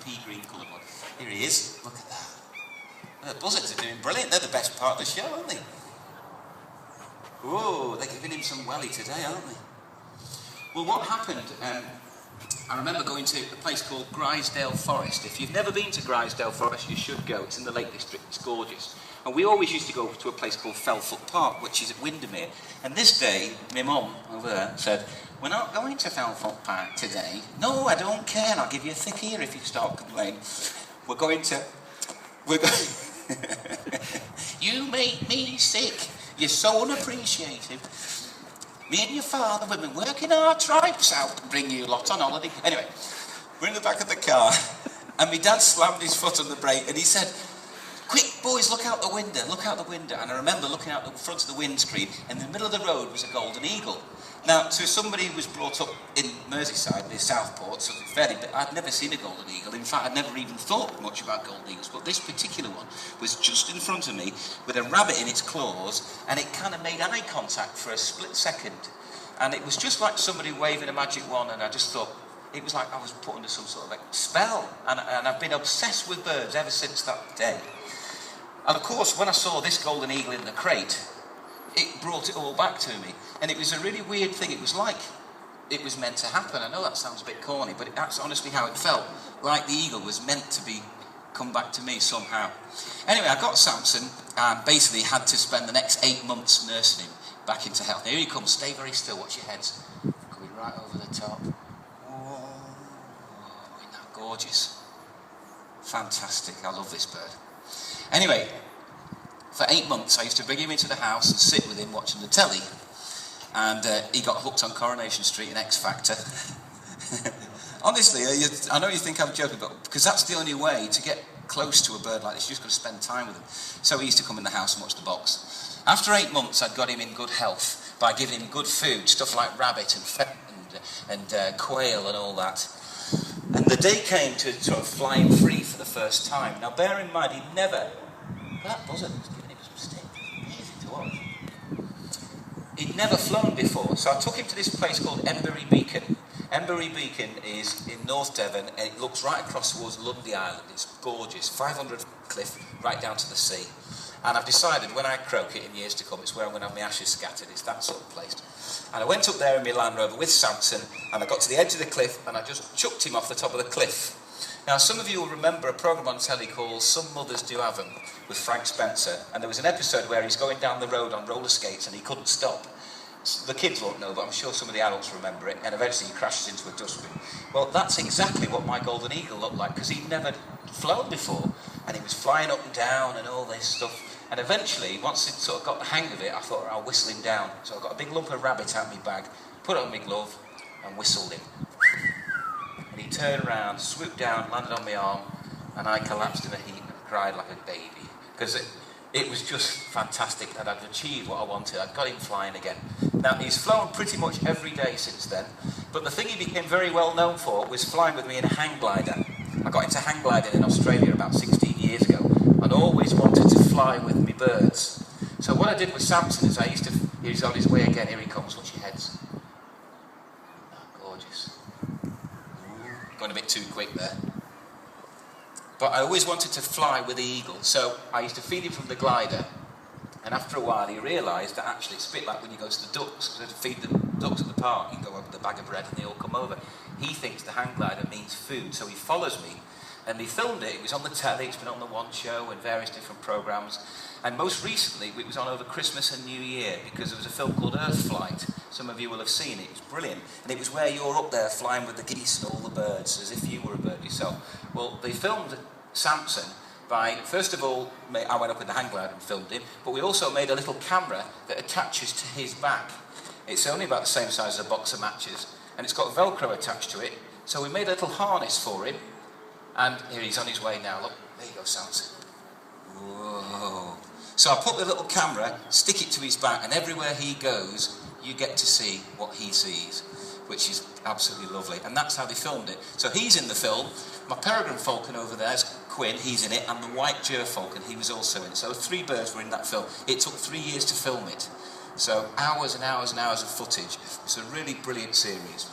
pea green coloured one. Here he is. Look at that. The Buzzards are doing brilliant. They're the best part of the show, aren't they? Whoa, they're giving him some welly today, aren't they? Well, what happened, I remember going to a place called Grisdale Forest. If you've never been to Grisdale Forest, you should go. It's in the Lake District. It's gorgeous. And we always used to go to a place called Felfoot Park, which is at Windermere. And this day, my mum over there said, "We're not going to Felfoot Park today." "No, I don't care. I'll give you a thick ear if you start complaining. We're going to... You make me sick. You're so unappreciative. Me and your father, we've been working our tripes out to bring you lot on holiday." Anyway, we're in the back of the car, and my dad slammed his foot on the brake, and he said, "Quick, boys, look out the window, look out the window." And I remember looking out the front of the windscreen, and in the middle of the road was a golden eagle. Now, to somebody who was brought up in Merseyside, near Southport, so I'd never seen a golden eagle. In fact, I'd never even thought much about golden eagles. But this particular one was just in front of me with a rabbit in its claws, and it kind of made eye contact for a split second. And it was just like somebody waving a magic wand, and I just thought, it was like I was put under some sort of like spell. And I've been obsessed with birds ever since that day. And of course, when I saw this golden eagle in the crate, it brought it all back to me. And it was a really weird thing. It was like it was meant to happen. I know that sounds a bit corny, but that's honestly how it felt. Like the eagle was meant to come back to me somehow. Anyway, I got Samson and basically had to spend the next 8 months nursing him back into health. Here he comes. Stay very still. Watch your heads. Going right over the top. Oh, isn't that gorgeous? Fantastic. I love this bird. Anyway, for 8 months, I used to bring him into the house and sit with him watching the telly. And he got hooked on Coronation Street and X Factor. Honestly, I know you think I'm joking, but because that's the only way to get close to a bird like this, you just got to spend time with him. So he used to come in the house and watch the box. After 8 months, I'd got him in good health by giving him good food, stuff like rabbit and quail and all that. And the day came to sort of fly him free for the first time. Now, bear in mind, he'd never... That buzzard was giving him some stick. Amazing to watch. He'd never flown before, so I took him to this place called Embury Beacon. Embury Beacon is in North Devon, and it looks right across towards Lundy Island. It's gorgeous, 500 cliff, right down to the sea. And I've decided when I croak it in years to come, it's where I'm going to have my ashes scattered. It's that sort of place. And I went up there in my Land Rover with Samson, and I got to the edge of the cliff, and I just chucked him off the top of the cliff. Now, some of you will remember a programme on telly called Some Mothers Do Have 'Em with Frank Spencer, and there was an episode where he's going down the road on roller skates and he couldn't stop. The kids won't know, but I'm sure some of the adults remember it, and eventually he crashes into a dustbin. Well, that's exactly what my golden eagle looked like, because he'd never flown before, and he was flying up and down and all this stuff. And eventually, once he'd sort of got the hang of it, I thought, I'll whistle him down. So I got a big lump of rabbit out of my bag, put it on my glove, and whistled him. And he turned around, swooped down, landed on my arm, and I collapsed in a heap and cried like a baby. Because it was just fantastic, and I'd achieved what I wanted. I'd got him flying again. Now, he's flown pretty much every day since then, but the thing he became very well known for was flying with me in a hang glider. I got into hang gliding in Australia about 16 years ago, and always wanted to fly with me birds. So what I did with Samson is he's on his way again. Here he comes, watch your heads. Oh, gorgeous. Going a bit too quick there. But I always wanted to fly with the eagle, so I used to feed him from the glider, and after a while he realised that actually it's a bit like when you go to the ducks, because to feed the ducks at the park, you go over with a bag of bread and they all come over. He thinks the hang glider means food, so he follows me, and he filmed it. It was on the telly, it's been on the One Show and various different programmes, and most recently it was on over Christmas and New Year, because there was a film called Earth Flight. Some of you will have seen it. It was brilliant, and it was where you're up there flying with the geese and all the birds, as if you were a bird yourself. Well, they filmed Samson by, first of all, I went up in the hang glider and filmed him, but we also made a little camera that attaches to his back. It's only about the same size as a box of matches, and it's got Velcro attached to it, so we made a little harness for him, and here he's on his way now. Look, there you go, Samson. Whoa. So I put the little camera, stick it to his back, and everywhere he goes, you get to see what he sees, which is absolutely lovely. And that's how they filmed it. So he's in the film. My peregrine falcon over there is Quinn, he's in it, and the white gerfalcon, he was also in it. So 3 birds were in that film. It took 3 years to film it. So hours and hours and hours of footage. It's a really brilliant series.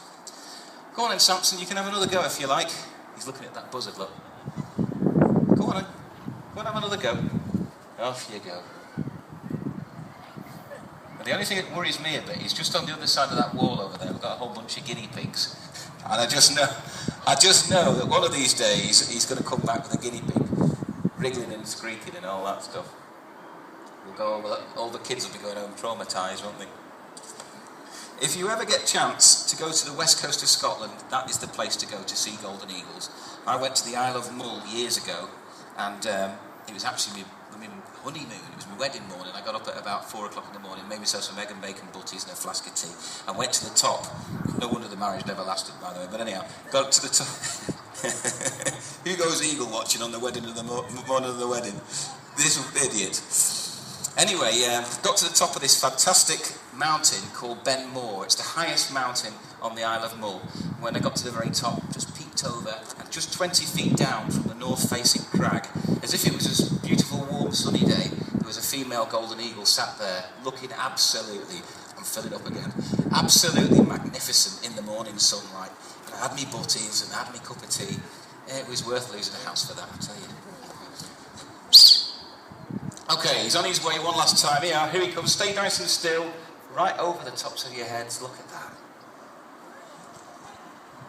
Go on then, Samson, you can have another go if you like. He's looking at that buzzard, look. Go on, then. Go and have another go. Off you go. And the only thing that worries me a bit is just on the other side of that wall over there, we've got a whole bunch of guinea pigs. And I just know that one of these days he's going to come back with a guinea pig, wriggling and squeaking and all that stuff. We'll go over that. All the kids will be going home traumatised, won't they? If you ever get a chance to go to the west coast of Scotland, that is the place to go to see golden eagles. I went to the Isle of Mull years ago, and it was actually my honeymoon. It was my wedding morning. I got up at about 4 o'clock in the morning, made myself some egg and bacon butties and a flask of tea, and went to the top. No wonder the marriage never lasted, by the way. But anyhow, got to the top. Who goes eagle watching on the wedding of the morning of the wedding? This idiot. Anyway, got to the top of this fantastic mountain called Ben More. It's the highest mountain on the Isle of Mull. When I got to the very top, just peeked over, and just 20 feet down from the north-facing crag, as if it was a beautiful, warm, sunny day, there was a female golden eagle sat there, looking absolutely, and fill it up again, absolutely magnificent in the morning sunlight. And I had me butties and I had me cup of tea. It was worth losing a house for that, I tell you. Okay, he's on his way one last time. Here he comes. Stay nice and still. Right over the tops of your heads. Look at that.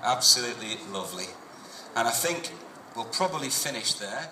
Absolutely lovely. And I think we'll probably finish there.